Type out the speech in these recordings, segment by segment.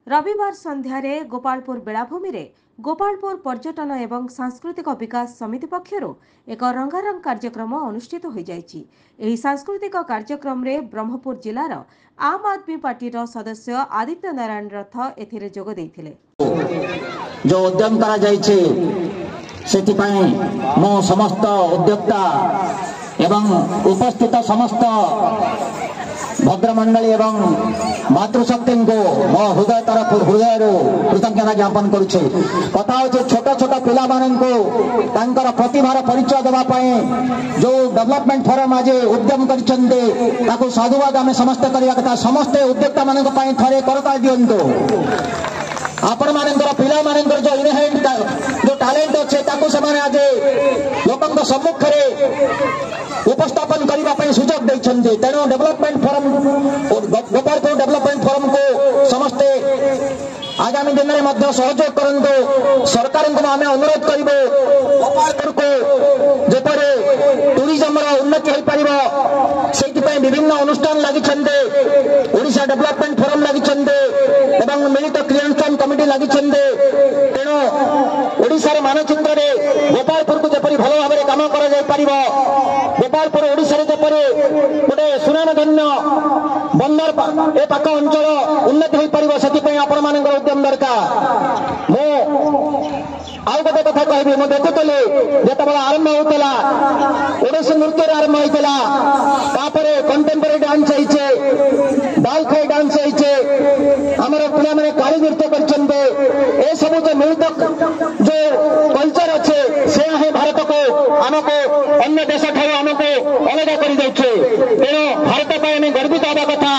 रविवार संध्यारे गोपालपुर बेलाभूमि रे गोपालपुर पर्यटन एवं सांस्कृतिक विकास समिति पक्षर एक रंगारंग कार्यक्रम अनुष्ठित हो जायछि। एही सांस्कृतिक कार्यक्रम रे ब्रह्मपुर जिलार आम आदमी पार्टी सदस्य आदित्य नारायण रथ एथिरे जोग देइथिले। जो उद्यम करा जायछि सेतिपई मो समस्त उद्योक्ता एवं उपस्थित समस्त भद्रमंडली एवं मातृशक्ति को मो हृदय तरफ हृदय कृतज्ञता ज्ञापन करुचे। कथा हो छोट छोट पिला को प्रतिभार परिचय देवाई जो डेवलपमेंट फोरम आज उद्यम कर साधुवाद आम समस्ते करवा कथा। समस्ते उद्योक्ता मान थे करता दिंतु आपण मानकर पिला मानकर जो इनहेरेंट जो टैलेंट अच्छे आज लोक सम्मुख उपस्थापन करने सुजोग देते। तेणु development forum Gopalpur development forum को समस्ते आगामी दिन में सहयोग करंतु। सरकार को आम अनुरोध करूँ गोपालपुर को जेपरी टूरिज्म उन्नति हो पार से विभिन्न अनुष्ठान लगी ओडिशा डेवलपमेंट फोरम लगी मिलित क्रियानुष्ठान कमिटी लगी। तेणु ओडिशार मानचित्र में गोपालपुर को जपरी भल भाव में काम कर गोपालपुर ओडिशा जपरी गोटे सुनामधन्य बंदर ए पाख अंचल उन्नति हो पार से आपण मान उद्यम दरकार। मो आउ गोटे कथा कहबी मु देखुली जिते आरंभ होता ओडिसी नृत्य आरंभ होता कंटेम्पोरारी डांस दाल खाई डांस आमर पे काली नृत्य कर सब जो मिलित जो कल्चर अच्छे से ही भारत को आमको अन्य देश ठार आमको अलग कर तेणु भारत पर गर्वित हवा कथा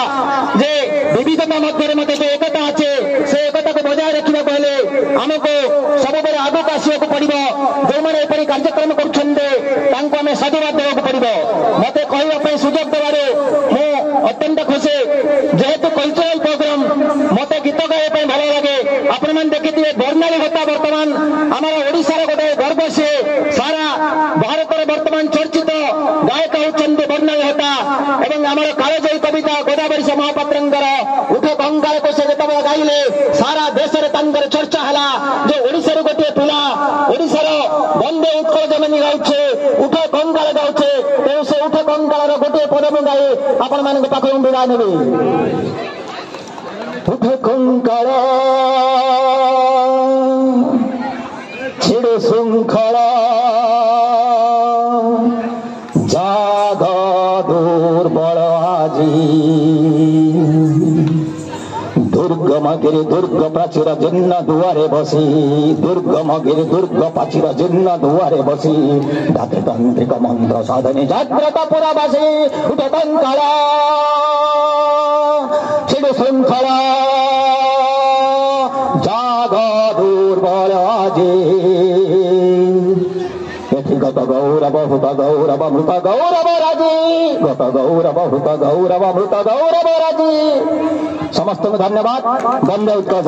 जे विविधता मध्य जो एकता अच्छे से एकता को बजाय रखा हेले आमको सब आगक आसवाक पड़ो। जो मैंने एपरी कार्यक्रम करें साधुवाद देवाक पड़ो। मत कहवाई सुजोग देवे मु अत्यंत खुशी जेहेतु कल्चरल प्रोग्राम मत गीत गाइबा भल लगे। आपण मैंने देखिए बर्णाली होता बर्तमान आमर ओडिशार गोटे गर्व सी सारा भारत बर्तमान चर्चित गायक होती बर्णाली होता एवं आमर कालजयी कविता गोदावरी से महापात्र उठ कंगाल को से जो गाइले सारा देश में चर्चा है। जो ओडिशार गोटे पिला ओडिशार बंदे उत्कल जमीन गाउछे उठ कंगाल गाउछे तेणु से उठ कंगाल गोटे पदम गाई आपण मान पाख विदा नेबी। उठ कंगाल छिड़ श्रृंखला जाग दुर्बल आजी दुर्गमगिरी दुर्ग प्राचीर जीर्ण दुआरे बसी दुर्गमगिरी दुर्ग प्राचीर जीर्ण दुआरे बसी धाते तांत्रिक मंत्र साधने जाग्रत पुरवासी उठ कंकाला छिड़ श्रृंखला जाग दुर्बल आजी गत गौरव हुत गौरव मृत गौरव राजी गत गौरव हुत गौरव मृत गौरव राजी। समस्त धन्यवाद। वंदे उत्कल।